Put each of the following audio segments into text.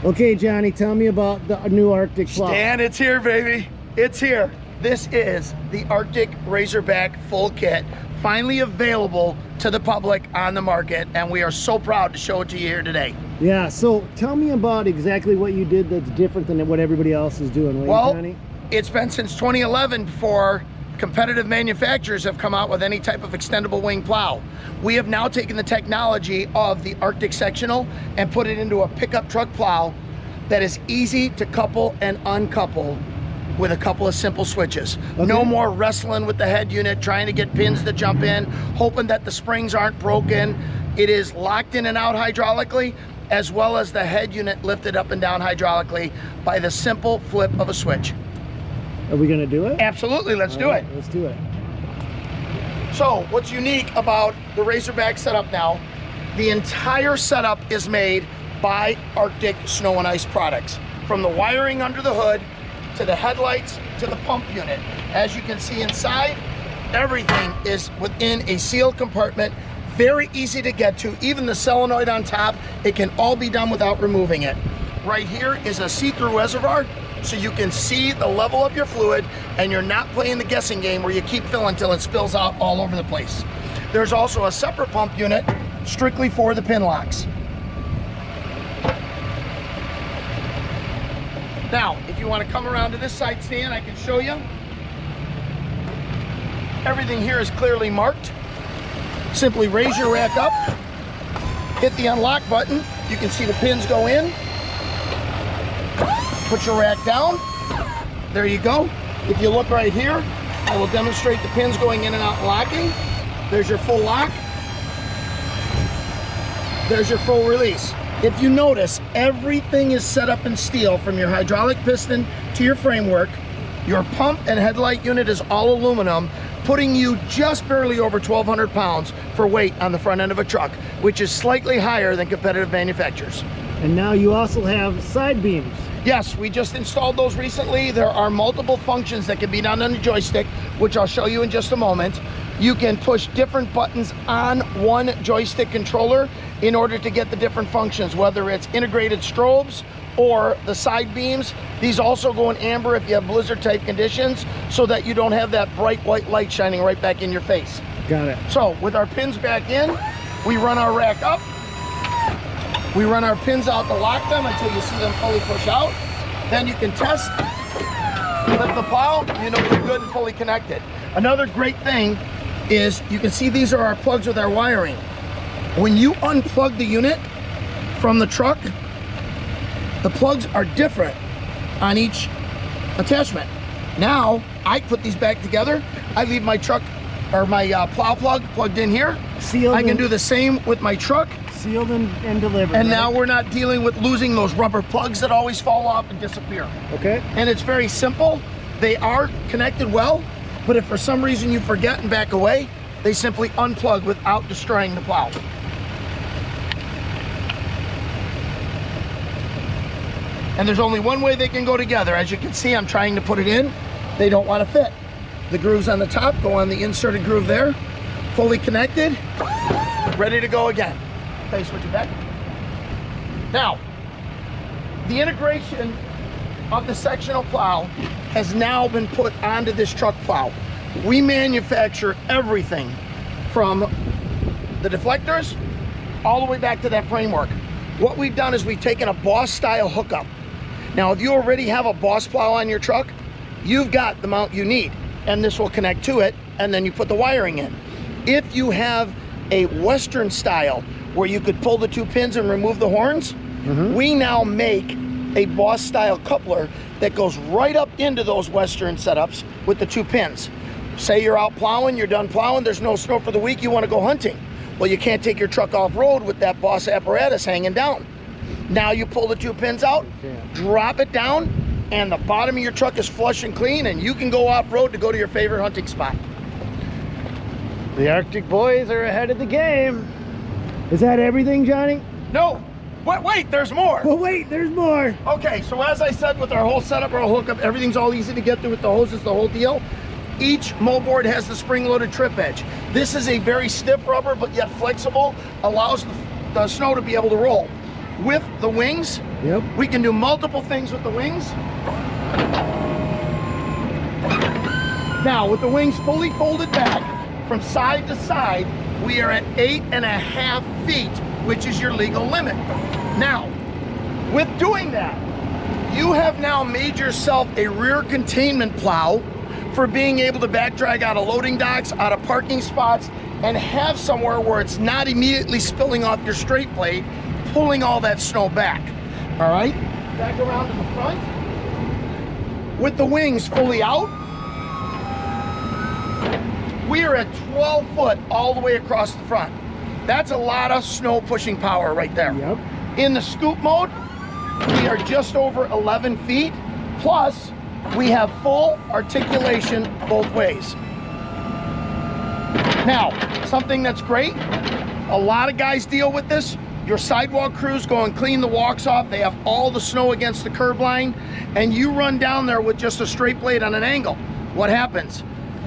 Okay, Johnny, tell me about the new Arctic Plow. And it's here, baby. It's here. This is the Arctic Razorback full kit, finally available to the public on the market, and we are so proud to show it to you here today. Yeah, so tell me about exactly what you did that's different than what everybody else is doing. Well, Johnny? It's been since 2011 before competitive manufacturers have come out with any type of extendable wing plow. We have now taken the technology of the Arctic sectional and put it into a pickup truck plow that is easy to couple and uncouple with a couple of simple switches. Okay. No more wrestling with the head unit, trying to get pins to jump in, hoping that the springs aren't broken. It is locked in and out hydraulically, as well as the head unit lifted up and down hydraulically by the simple flip of a switch. Are we gonna do it? Absolutely, let's do it. Let's do it. So what's unique about the Razorback setup now, the entire setup is made by Arctic Snow and Ice products. From the wiring under the hood, to the headlights, to the pump unit. As you can see inside, everything is within a sealed compartment, very easy to get to. Even the solenoid on top, it can all be done without removing it. Right here is a see-through reservoir, so you can see the level of your fluid, and you're not playing the guessing game where you keep filling until it spills out all over the place. There's also a separate pump unit strictly for the pin locks. Now, if you want to come around to this side stand, I can show you. Everything here is clearly marked. Simply raise your rack up, hit the unlock button. You can see the pins go in. Put your rack down. There you go. If you look right here, I will demonstrate the pins going in and out and locking. There's your full lock. There's your full release. If you notice, everything is set up in steel from your hydraulic piston to your framework. Your pump and headlight unit is all aluminum, putting you just barely over 1,200 pounds for weight on the front end of a truck, which is slightly higher than competitive manufacturers. And now you also have side beams. Yes, we just installed those recently. There are multiple functions that can be done on the joystick, which I'll show you in just a moment. You can push different buttons on one joystick controller in order to get the different functions, whether it's integrated strobes or the side beams. These also go in amber if you have blizzard type conditions, so that you don't have that bright white light shining right back in your face. Got it. So with our pins back in, we run our rack up. We run our pins out to lock them until you see them fully push out. Then you can test, lift the plow, you know you're good and fully connected. Another great thing is you can see these are our plugs with our wiring. When you unplug the unit from the truck, the plugs are different on each attachment. Now, I put these back together. I leave my truck, or my plow plug plugged in here. Sealed. I can do the same with my truck. Sealed and delivered. And now we're not dealing with losing those rubber plugs that always fall off and disappear. Okay. And it's very simple. They are connected well, but if for some reason you forget and back away, they simply unplug without destroying the plow. And there's only one way they can go together. As you can see, I'm trying to put it in. They don't want to fit. The grooves on the top go on the inserted groove there. Fully connected, ready to go again. Okay, switch it back. Now, the integration of the sectional plow has now been put onto this truck plow. We manufacture everything from the deflectors all the way back to that framework. What we've done is we've taken a Boss style hookup. Now, if you already have a Boss plow on your truck, you've got the mount you need, and this will connect to it, and then you put the wiring in. If you have a Western style where you could pull the two pins and remove the horns, we now make a Boss style coupler that goes right up into those Western setups with the two pins. Say you're out plowing, you're done plowing, there's no snow for the week, you want to go hunting. Well, you can't take your truck off-road with that Boss apparatus hanging down. Now you pull the two pins out, drop it down, and the bottom of your truck is flush and clean, and you can go off-road to go to your favorite hunting spot. The Arctic boys are ahead of the game. Is that everything, Johnny? No, wait, there's more. Well, wait, there's more. Okay, so as I said, with our whole setup, our hookup, everything's all easy to get through with the hoses, the whole deal. Each moldboard has the spring-loaded trip edge. This is a very stiff rubber, but yet flexible, allows the snow to be able to roll. with the wings. Yep. We can do multiple things with the wings. Now, with the wings fully folded back from side to side, we are at 8.5 feet, which is your legal limit. Now, with doing that, you have now made yourself a rear containment plow for being able to back drag out of loading docks, out of parking spots, and have somewhere where it's not immediately spilling off your straight blade, pulling all that snow back. All right, back around to the front. With the wings fully out, we are at 12 foot all the way across the front. That's a lot of snow pushing power right there. Yep. In the scoop mode, we are just over 11 feet, plus we have full articulation both ways. Now, something that's great, a lot of guys deal with this. Your sidewalk crews go and clean the walks off. They have all the snow against the curb line, and you run down there with just a straight blade on an angle. What happens?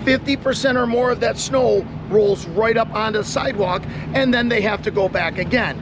50% or more of that snow rolls right up onto the sidewalk, and then they have to go back again.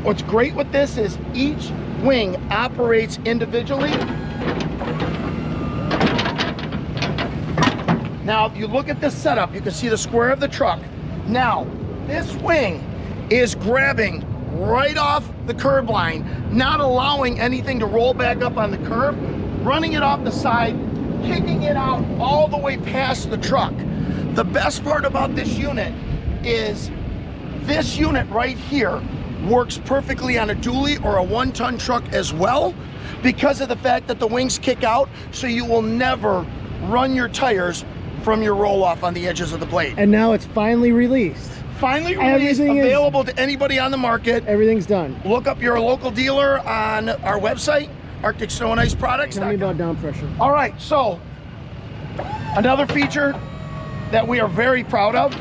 What's great with this is each wing operates individually. Now, if you look at this setup, you can see the square of the truck. Now, this wing is grabbing right off the curb line, not allowing anything to roll back up on the curb, running it off the side, kicking it out all the way past the truck. The best part about this unit is this unit right here works perfectly on a dually or a 1-ton truck as well, because of the fact that the wings kick out, so you will never run your tires from your roll off on the edges of the blade. And now it's finally released. Finally released, available to anybody on the market. Everything's done. Look up your local dealer on our website, Arctic Snow and Ice Products. Tell me about down pressure. All right, so another feature that we are very proud of,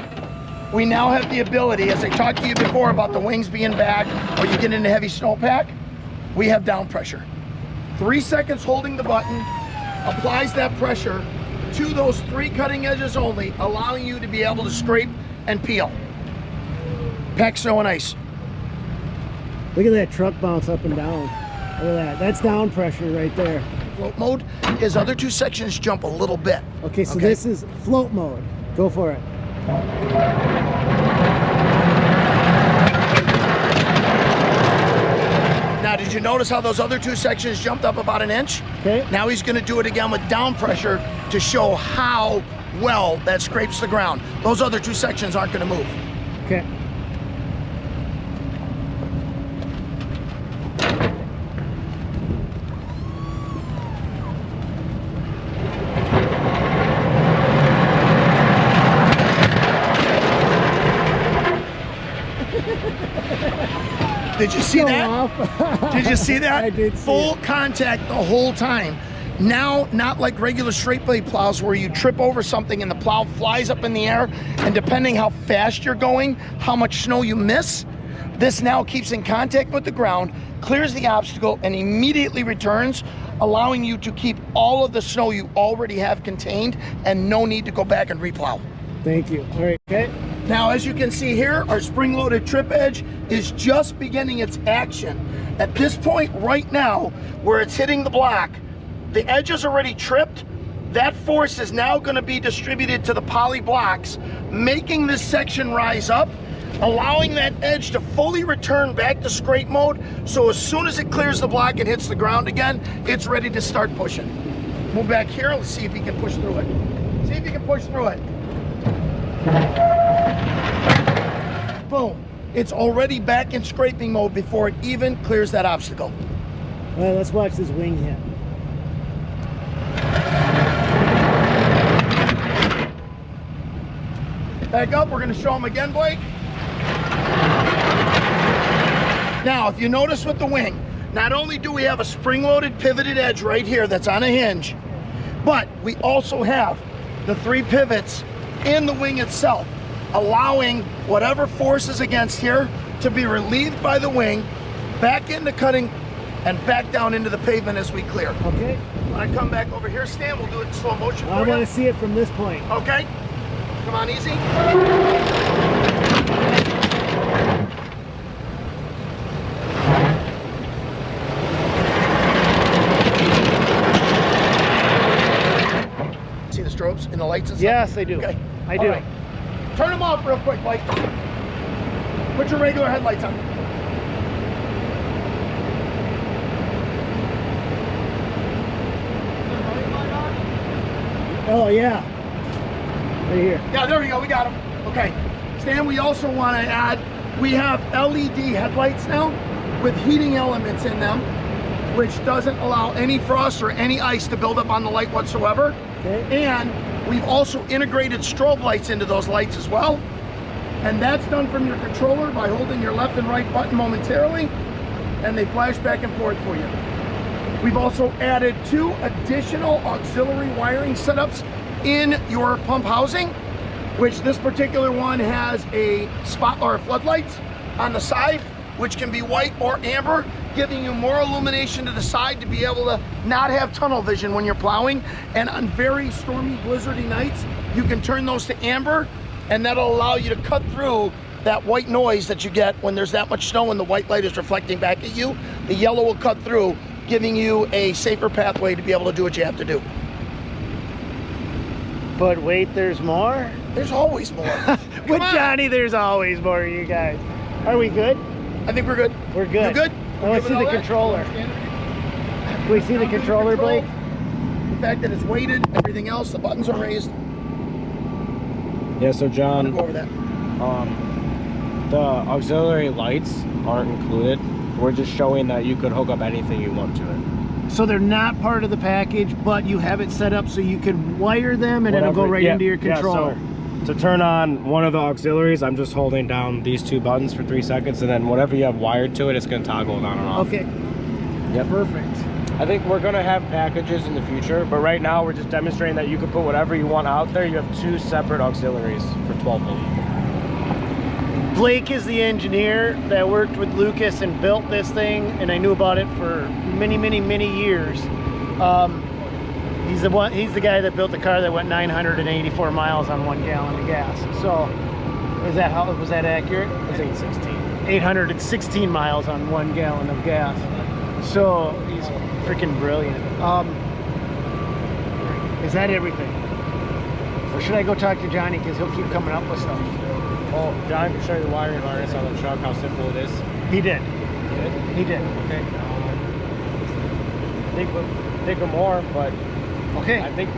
we now have the ability, as I talked to you before about the wings being back or you get into heavy snowpack, we have down pressure. 3 seconds holding the button applies that pressure to those 3 cutting edges only, allowing you to be able to scrape and peel. Pack snow and ice. Look at that truck bounce up and down. Look at that. That's down pressure right there. Float mode, his other 2 sections jump a little bit. Okay, so this is float mode. Go for it. Now, did you notice how those other 2 sections jumped up about 1 inch? Okay. Now he's going to do it again with down pressure to show how well that scrapes the ground. Those other 2 sections aren't going to move. Okay. Did you see that? Did you see that? I did see Full it. contact the whole time. Now, not like regular straight blade plows where you trip over something and the plow flies up in the air, and depending how fast you're going, how much snow you miss, this now keeps in contact with the ground, clears the obstacle, and immediately returns, allowing you to keep all of the snow you already have contained and no need to go back and replow. Thank you. All right. Okay. Now, as you can see here, our spring-loaded trip edge is just beginning its action. At this point right now, where it's hitting the block, the edge is already tripped. That force is now going to be distributed to the poly blocks, making this section rise up, allowing that edge to fully return back to scrape mode. So as soon as it clears the block and hits the ground again, it's ready to start pushing. Move back here. Let's see if he can push through it. See if he can push through it. Boom. It's already back in scraping mode before it even clears that obstacle. All right, let's watch this wing hit. Back up, we're gonna show them again, Blake. Now, if you notice with the wing, not only do we have a spring-loaded pivoted edge right here that's on a hinge, but we also have the 3 pivots in the wing itself, allowing whatever force is against here to be relieved by the wing, back into cutting, and back down into the pavement as we clear. Okay. When I come back over here, Stan, we'll do it in slow motion for I you. want to see it from this point. Okay. Come on, easy. lights and stuff? Yes, I do. Okay. I All do. right. Turn them off real quick, Blake. Put your regular headlights on. Oh yeah. Right here. Yeah, there we go. We got them. Okay. Stan, we also want to add, we have LED headlights now with heating elements in them, which doesn't allow any frost or any ice to build up on the light whatsoever. Okay. And we've also integrated strobe lights into those lights as well. And that's done from your controller by holding your left and right button momentarily, and they flash back and forth for you. We've also added 2 additional auxiliary wiring setups in your pump housing, which this particular one has a spot or floodlights on the side, which can be white or amber, giving you more illumination to the side to be able to not have tunnel vision when you're plowing. And on very stormy, blizzardy nights, you can turn those to amber, and that'll allow you to cut through that white noise that you get when there's that much snow and the white light is reflecting back at you. The yellow will cut through, giving you a safer pathway to be able to do what you have to do. But wait, there's more? There's always more. With Johnny, there's always more, you guys. Are we good? I think we're good. We're good. You good? I want to see the controller. Can we see the controller, Blake? The fact that it's weighted, everything else, the buttons are raised. Yeah, so I'm John, gonna go over that. the auxiliary lights aren't included. We're just showing that you could hook up anything you want to it. So they're not part of the package, but you have it set up so you can wire them and it'll go right Yeah, into your yeah, controller. so to turn on one of the auxiliaries, I'm just holding down these 2 buttons for 3 seconds, and then whatever you have wired to it, it's going to toggle on and off. Okay. Yep. Perfect. I think we're going to have packages in the future, but right now we're just demonstrating that you can put whatever you want out there. You have 2 separate auxiliaries for 12 volt. Blake is the engineer that worked with Lucas and built this thing, and I knew about it for many, many, many years. He's the guy that built the car that went 984 miles on 1 gallon of gas. So, was that accurate? It's 816. 816 miles on 1 gallon of gas. So he's freaking brilliant. Is that everything? Or should I go talk to Johnny, because he'll keep coming up with stuff? Oh, John can show you the wiring harness on the truck, how simple it is. He did. You did? He did. Okay. Think of more, but Okay. I think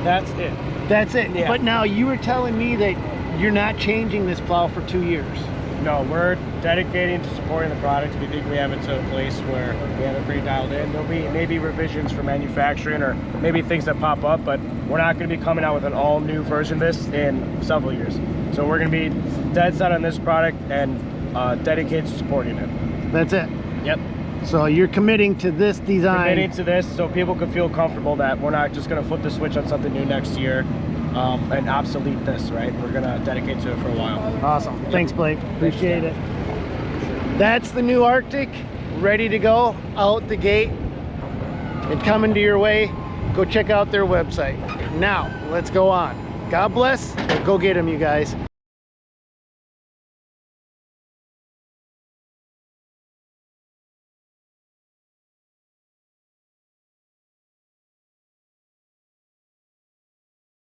that's it. That's it. Yeah. But now you were telling me that you're not changing this plow for 2 years. No, we're dedicating to supporting the product. We think we have it to a place where we have it pretty dialed in. There'll be maybe revisions for manufacturing or maybe things that pop up, but we're not going to be coming out with an all new version of this in several years. So we're going to be dead set on this product and dedicated to supporting it. That's it. Yep. So you're committing to this design. Committing to this so people can feel comfortable that we're not just going to flip the switch on something new next year and obsolete this, right? We're going to dedicate to it for a while. Awesome. Thanks, Blake. Appreciate it. That's the new Arctic, ready to go out the gate and coming to your way. Go check out their website. Now, let's go on. God bless. Go get them, you guys.